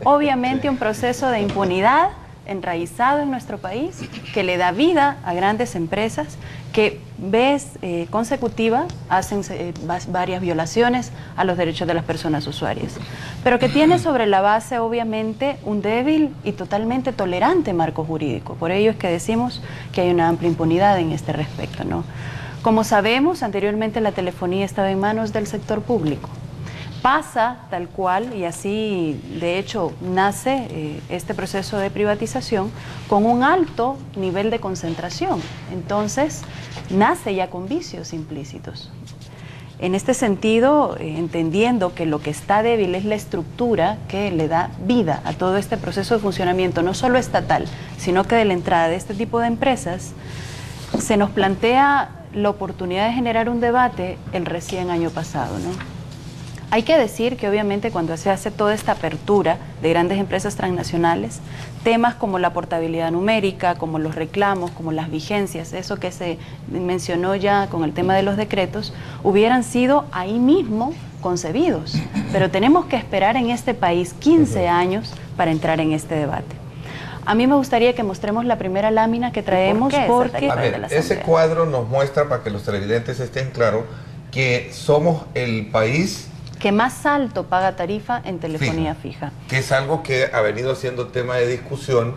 Obviamente un proceso de impunidad enraizado en nuestro país que le da vida a grandes empresas que vez consecutiva hacen varias violaciones a los derechos de las personas usuarias, pero que tiene sobre la base obviamente un débil y totalmente tolerante marco jurídico. Por ello es que decimos que hay una amplia impunidad en este respecto, ¿no? Como sabemos, anteriormente la telefonía estaba en manos del sector público. Pasa tal cual, y así de hecho nace este proceso de privatización con un alto nivel de concentración. Entonces nace ya con vicios implícitos. En este sentido, entendiendo que lo que está débil es la estructura que le da vida a todo este proceso de funcionamiento, no solo estatal, sino que de la entrada de este tipo de empresas, se nos plantea la oportunidad de generar un debate el recién año pasado, ¿no? Hay que decir que obviamente cuando se hace toda esta apertura de grandes empresas transnacionales, temas como la portabilidad numérica, como los reclamos, como las vigencias, eso que se mencionó ya con el tema de los decretos, hubieran sido ahí mismo concebidos. Pero tenemos que esperar en este país 15 años para entrar en este debate. A mí me gustaría que mostremos la primera lámina que traemos porque... A ver, ese cuadro nos muestra, para que los televidentes estén claros, que somos el país que más alto paga tarifa en telefonía fija. Que es algo que ha venido siendo tema de discusión.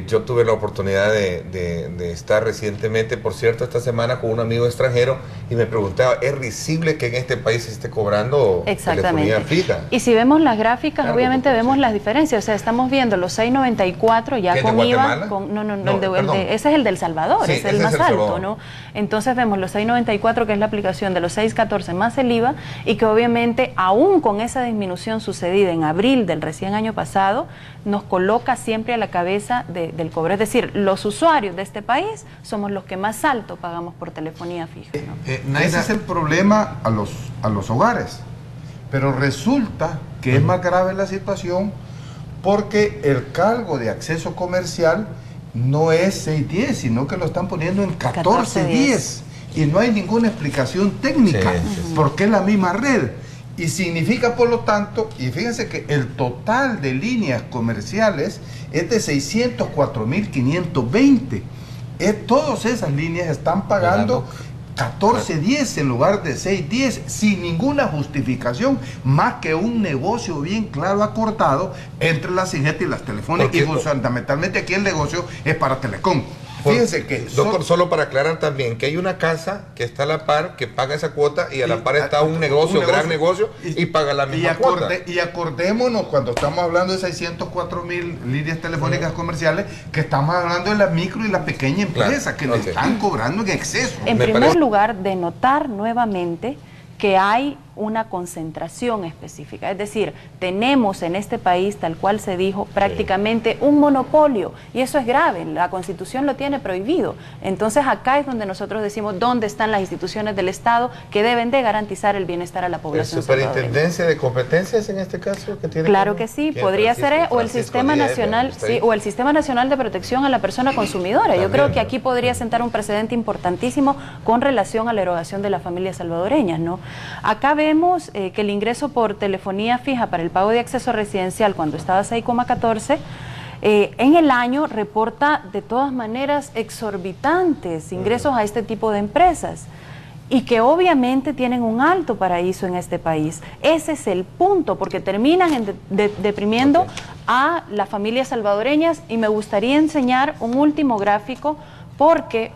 Yo tuve la oportunidad de estar recientemente, por cierto, esta semana con un amigo extranjero y me preguntaba, ¿es risible que en este país se esté cobrando telefonía fija? Y si vemos las gráficas, claro, obviamente vemos las diferencias. O sea, estamos viendo los 6.94 ya con IVA. Ese es el del Salvador, ese es el más alto, ¿no? Entonces vemos los 6.94, que es la aplicación de los 6.14 más el IVA, y que obviamente aún con esa disminución sucedida en abril del recién año pasado, nos coloca siempre a la cabeza del cobro. Es decir, los usuarios de este país somos los que más alto pagamos por telefonía fija, ¿no? Ese es el problema a los hogares, pero resulta que es más grave la situación porque el cargo de acceso comercial no es 6.10, sino que lo están poniendo en 14.10 y no hay ninguna explicación técnica porque es la misma red. Y significa, por lo tanto, y fíjense que el total de líneas comerciales es de 604.520. Todas esas líneas están pagando 14.10 en lugar de 6.10, sin ninguna justificación, más que un negocio bien claro acordado entre las CIGET y las telefónicas. Y fundamentalmente aquí el negocio es para Telecom. Fíjense que... Doctor, solo para aclarar también, que hay una casa que está a la par, que paga esa cuota, y a la par está un negocio, gran negocio, y paga la misma cuota. Y acordémonos, cuando estamos hablando de 604.000 líneas telefónicas comerciales, que estamos hablando de la micro y la pequeña empresa, que nos están cobrando en exceso. En primer lugar, denotar nuevamente que hay una concentración específica, es decir, tenemos en este país, tal cual se dijo, prácticamente un monopolio, y eso es grave, la Constitución lo tiene prohibido. Entonces acá es donde nosotros decimos dónde están las instituciones del Estado que deben de garantizar el bienestar a la población. ¿La Superintendencia de Competencias en este caso? Claro que sí, podría ser, o el Sistema Nacional, o el Sistema Nacional de Protección a la Persona Consumidora. Yo creo que aquí podría sentar un precedente importantísimo con relación a la erogación de las familias salvadoreñas, ¿no? Acá vemos que el ingreso por telefonía fija para el pago de acceso residencial cuando estaba 6,14, en el año reporta de todas maneras exorbitantes ingresos a este tipo de empresas y que obviamente tienen un alto paraíso en este país. Ese es el punto, porque terminan deprimiendo a las familias salvadoreñas, y me gustaría enseñar un último gráfico porque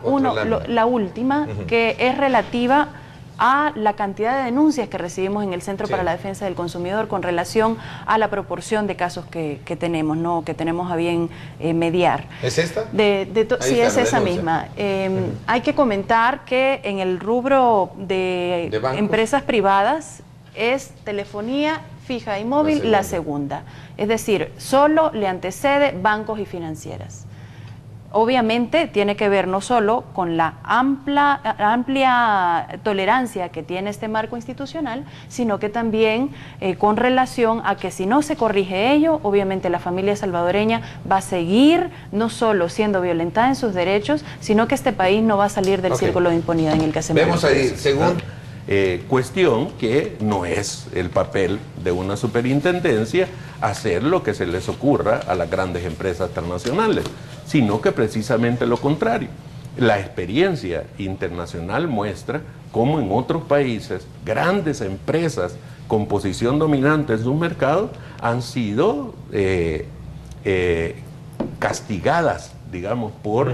la última, que es relativa a la cantidad de denuncias que recibimos en el Centro para la Defensa del Consumidor con relación a la proporción de casos que tenemos, ¿no? Que tenemos a bien mediar. ¿Es esta? Sí, es esa misma. Hay que comentar que en el rubro de empresas privadas es telefonía fija y móvil la segunda. Es decir, solo le antecede bancos y financieras. Obviamente tiene que ver no solo con la amplia tolerancia que tiene este marco institucional, sino que también con relación a que si no se corrige ello, obviamente la familia salvadoreña va a seguir no solo siendo violentada en sus derechos, sino que este país no va a salir del círculo de impunidad en el que se vemos ahí, según Cuestión que no es el papel de una superintendencia hacer lo que se les ocurra a las grandes empresas transnacionales, sino que precisamente lo contrario. La experiencia internacional muestra cómo en otros países grandes empresas con posición dominante en sus mercados han sido castigadas, digamos, por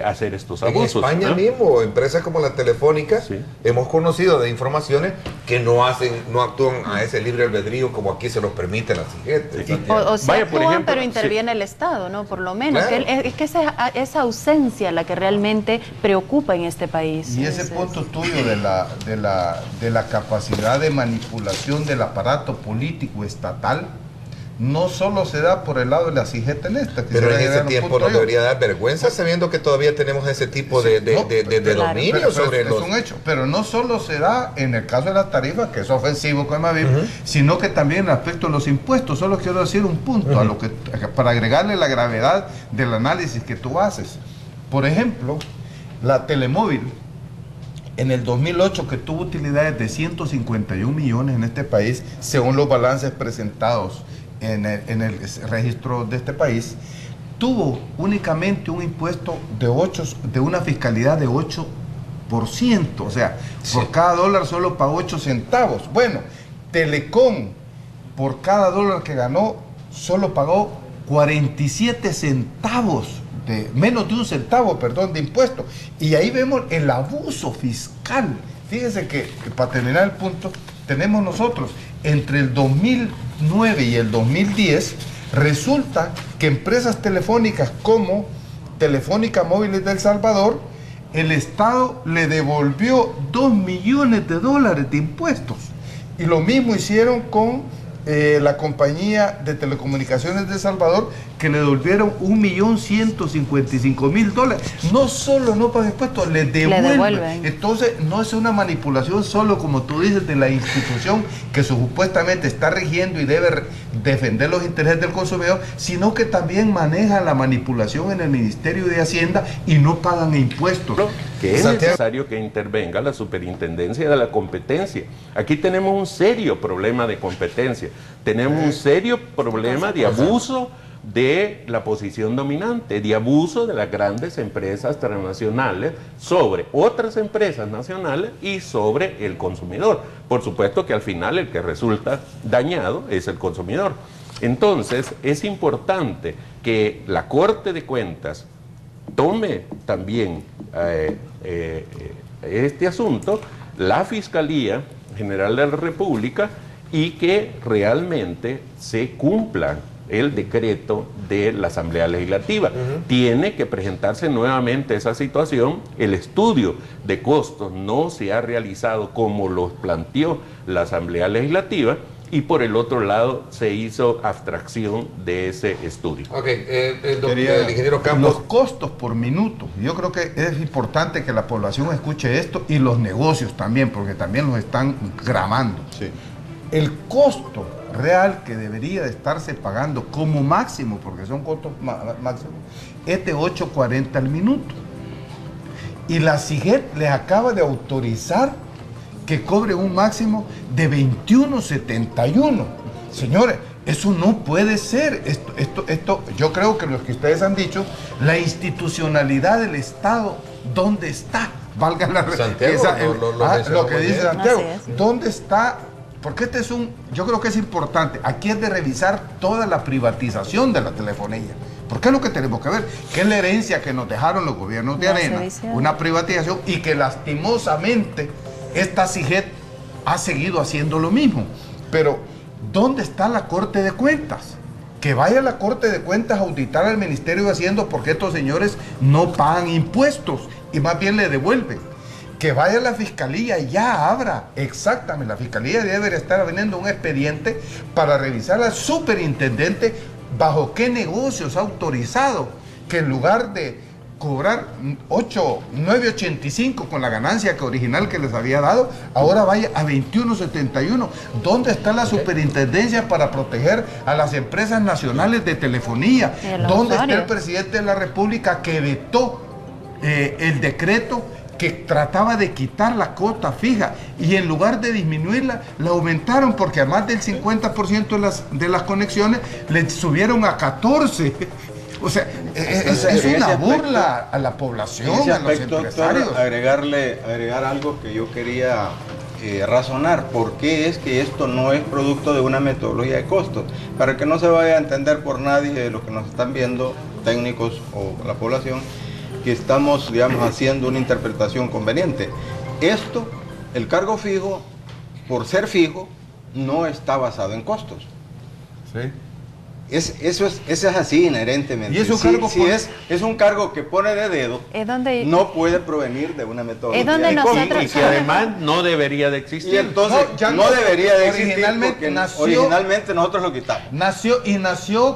hacer estos abusos. En España mismo, empresas como la Telefónica, sí, hemos conocido de informaciones que no actúan a ese libre albedrío como aquí se los permite la CIGET. Sí. O sea, Vaya, por actúan, ejemplo, pero interviene el Estado, ¿no? Por lo menos. Claro. Es que esa ausencia la que realmente preocupa en este país. Y ese punto tuyo de la capacidad de manipulación del aparato político estatal no solo se da por el lado de la CIGET en esta. Pero en ese tiempo nos debería dar vergüenza sabiendo que todavía tenemos ese tipo de dominio sobre los... Es un hecho, pero no solo se da en el caso de las tarifas, que es ofensivo con Maviv, sino que también en el aspecto de los impuestos. Solo quiero decir un punto a lo que, para agregarle la gravedad del análisis que tú haces. Por ejemplo, la Telemóvil, en el 2008, que tuvo utilidades de 151 millones en este país, según los balances presentados en el registro de este país, tuvo únicamente un impuesto de una fiscalidad de 8%, o sea, por cada dólar solo pagó 8 centavos. Bueno, Telecom, por cada dólar que ganó, solo pagó 47 centavos, menos de un centavo, perdón, de impuesto. Y ahí vemos el abuso fiscal. Fíjense que para terminar el punto, tenemos nosotros entre el 2009 y el 2010, resulta que empresas telefónicas como Telefónica Móviles de El Salvador, el Estado le devolvió $2 millones de impuestos. Y lo mismo hicieron con la compañía de telecomunicaciones de El Salvador, que le devolvieron $1.155.000. No solo no pagan impuestos, le devuelven. Entonces no es una manipulación solo, como tú dices, de la institución que supuestamente está rigiendo y debe defender los intereses del consumidor, sino que también maneja la manipulación en el Ministerio de Hacienda y no pagan impuestos. Que es necesario que intervenga la Superintendencia de la Competencia. Aquí tenemos un serio problema de competencia, tenemos un serio problema de abuso de la posición dominante, de abuso de las grandes empresas transnacionales sobre otras empresas nacionales y sobre el consumidor. Por supuesto que al final el que resulta dañado es el consumidor. Entonces es importante que la Corte de Cuentas tome también este asunto, la Fiscalía General de la República, y que realmente se cumpla el decreto de la Asamblea Legislativa. Tiene que presentarse nuevamente esa situación. El estudio de costos no se ha realizado como lo planteó la Asamblea Legislativa, y por el otro lado se hizo abstracción de ese estudio. Ok, el ingeniero Campos. Los costos por minuto. Yo creo que es importante que la población escuche esto, y los negocios también, porque también los están grabando. Sí. El costo real que debería de estarse pagando como máximo, porque son costos máximos, es de 8.40 al minuto. Y la CIGET les acaba de autorizar que cobre un máximo de 21.71. Señores, eso no puede ser. Esto, yo creo que lo que ustedes han dicho, la institucionalidad del Estado, ¿dónde está? Valga la Santiago, lo que dice Santiago. Es. ¿Dónde está? Porque yo creo que es importante. Aquí es de revisar toda la privatización de la telefonía. Porque es lo que tenemos que ver, que es la herencia que nos dejaron los gobiernos de arena, una privatización, y que lastimosamente esta CIGET ha seguido haciendo lo mismo. Pero ¿dónde está la Corte de Cuentas? Que vaya la Corte de Cuentas a auditar al Ministerio de Hacienda, porque estos señores no pagan impuestos y más bien le devuelven. Que vaya la Fiscalía y ya abra, exactamente, la Fiscalía debería estar abriendo un expediente para revisar al superintendente bajo qué negocios ha autorizado que en lugar de cobrar 9.85 con la ganancia original que les había dado, ahora vaya a 21.71. ¿Dónde está la superintendencia para proteger a las empresas nacionales de telefonía? ¿Dónde está el presidente de la República que vetó el decreto que trataba de quitar la cuota fija y en lugar de disminuirla, la aumentaron porque a más del 50% de las conexiones le subieron a 14%. O sea, es una burla a la población, a los empresarios. Doctor, agregar algo que yo quería razonar. ¿Por qué es que esto no es producto de una metodología de costos? Para que no se vaya a entender por nadie de los que nos están viendo, técnicos o la población, que estamos, digamos, haciendo una interpretación conveniente. Esto, el cargo fijo, por ser fijo, no está basado en costos. Sí. Eso es así inherentemente. Y es un cargo es un cargo que pone de dedo, no puede provenir de una metodología. Es donde nosotros... Y que además no debería de existir. Y entonces no debería de existir originalmente porque originalmente nosotros lo quitamos. Nació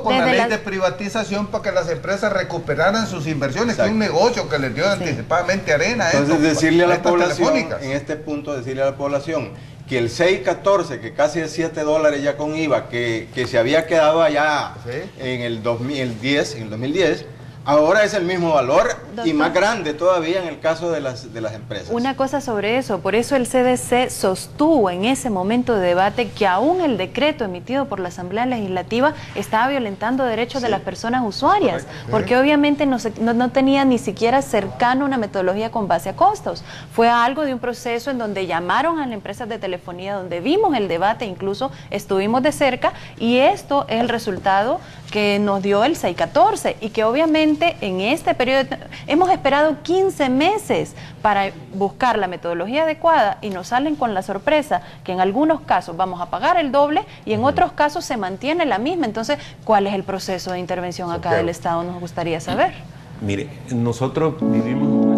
con la Desde ley de privatización para que las empresas recuperaran sus inversiones, que es un negocio que les dio anticipadamente arena. Entonces decirle a la población, telefónicas. en este punto decirle a la población que el 6.14, que casi es $7 ya con IVA, que se había quedado allá en el 2010, ahora es el mismo valor, doctor, y más grande todavía en el caso de las empresas. Una cosa sobre eso, por eso el CDC sostuvo en ese momento de debate que aún el decreto emitido por la Asamblea Legislativa estaba violentando derechos de las personas usuarias, porque obviamente no tenía ni siquiera cercano una metodología con base a costos. Fue algo de un proceso en donde llamaron a las empresas de telefonía, donde vimos el debate, incluso estuvimos de cerca, y esto es el resultado que nos dio el 6.14 y que obviamente en este periodo hemos esperado 15 meses para buscar la metodología adecuada y nos salen con la sorpresa que en algunos casos vamos a pagar el doble y en otros casos se mantiene la misma. Entonces, ¿cuál es el proceso de intervención acá del Estado? Nos gustaría saber. Mire, nosotros vivimos